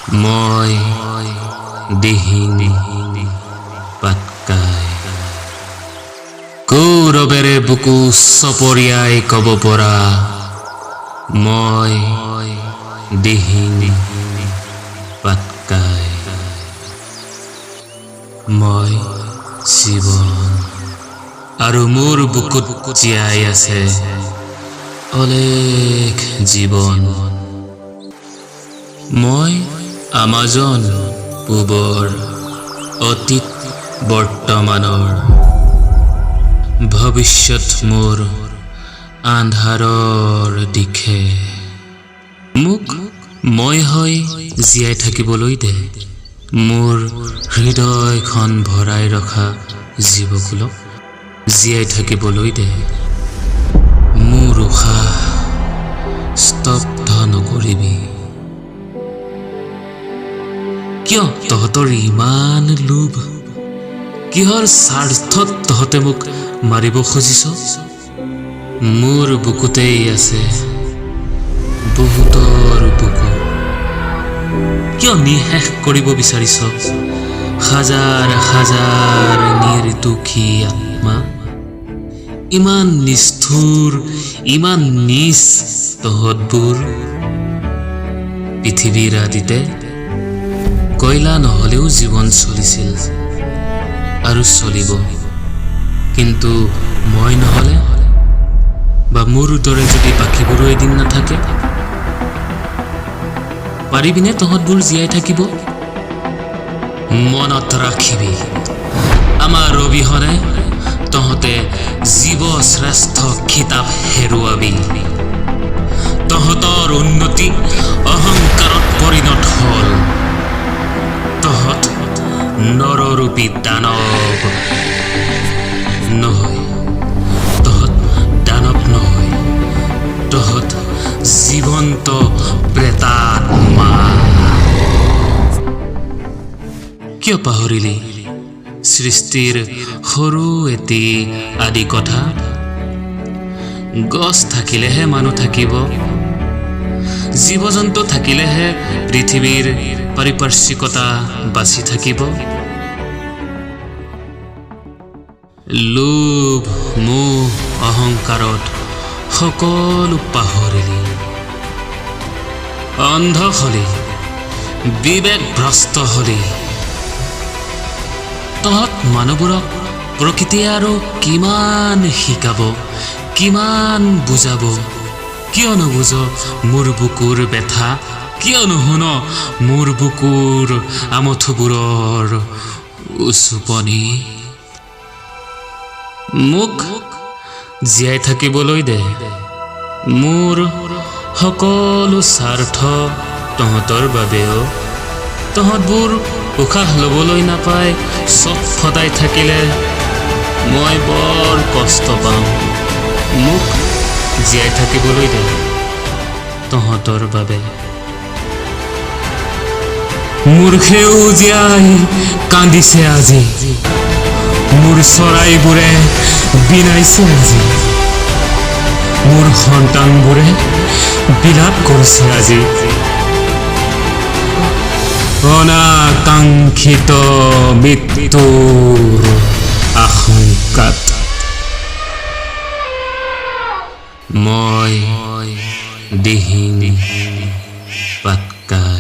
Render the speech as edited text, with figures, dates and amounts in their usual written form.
মই দিহিং পাটকাই কৌৰৱেৰে বুকু চপৰিয়াই কব পৰা মই দিহিং পাটকাই মই জীৱন আৰু মোৰ বুকুত জীয়াই আছে অলেখ জীৱন মই আমাজন পূবৰ অতীত বৰ্তমানৰ ভৱিষ্যত মোৰ আন্ধাৰৰ দিশে মোক মই হৈ জীয়াই থাকিবলৈ দে মোৰ হৃদয়খন ভৰাই ৰখা জীৱকুলক জীয়াই থাকিবলৈ দে মোৰ উশাহ স্তব্ধ নকৰিবি কিয় তহঁতৰ ইমান লোভ কিহৰ স্বাৰ্থত তহঁতে মোক মাৰিব খুজিছ মোৰ বুকুতেই আছে বহুতৰ বুকু কিয় নিঃশেষ কৰিব বিচাৰিছ হাজাৰ হাজাৰ নিৰ্দোষী আত্মা ইমান নিষ্ঠুৰ ইমান নিচ তহঁতবোৰ পৃথিৱীৰ আদিতে কয়লা নহলেও জীৱন চলিছিল আৰু চলিব কিন্তু মই নহলে বা মোৰ দৰে যদি বাকীবোৰো এদিন নাথাকে পাৰিবিনে তহঁতবোৰ জীয়াই থাকিব মনত ৰাখিবি আমাৰ অবিহনে তহঁতে জীৱ শ্ৰেষ্ঠ খিতাপ হেৰুৱাবি তহঁতৰ উন্নতি অহংকাৰত পৰিণত হ'ল তহঁত নৰৰূপী দানৱ নহয় তহঁত দানৱ নহয় তহঁত জীৱন্ত প্ৰেতাত্মা কিয় পাহৰিলি সৃষ্টিৰ সৰু এটি আদি কথা গছ থাকিলেহে মানুহ থাকিব জীৱ জন্তু থাকিলেহে পৃথিৱীৰ পাৰিপাৰ্শ্বিকতা বাচি থাকিব লোভ মোহ অহংকাৰত সকলো পাহৰিলি অন্ধ হলি বিবেক ভ্ৰষ্ট হলি তহঁত মানুহবোৰক প্ৰকৃতিয়ে আৰু কিমান শিকাব কিমান বুজাব কিয় নুবুজ মোৰ বুকুৰ ব্যথা কিয় নুশুন মোৰ বুকুৰ আমঠুবোৰৰ উচুপনি মোক জীয়াই থাকিবলৈ দে মোৰ সকলো স্বাৰ্থ তহঁতৰ বাবেও তহঁতবোৰ উশাহ ল'বলৈ নাপায় চব ফটাই থাকিলে মই বৰ কষ্ট পাম মোক জীয়াই থাকিবলৈ দে তহঁতৰ বাবে মোৰ সেউজীয়াই কান্দিছে আজি মোৰ চৰাইবোৰে বিনাইছে আজি মোৰ সন্তানবোৰে বিলাপ কৰিছে আজি অনাকাংক্ষিত মৃত্যুৰ আশংকাত মই দিহিং পাটকাই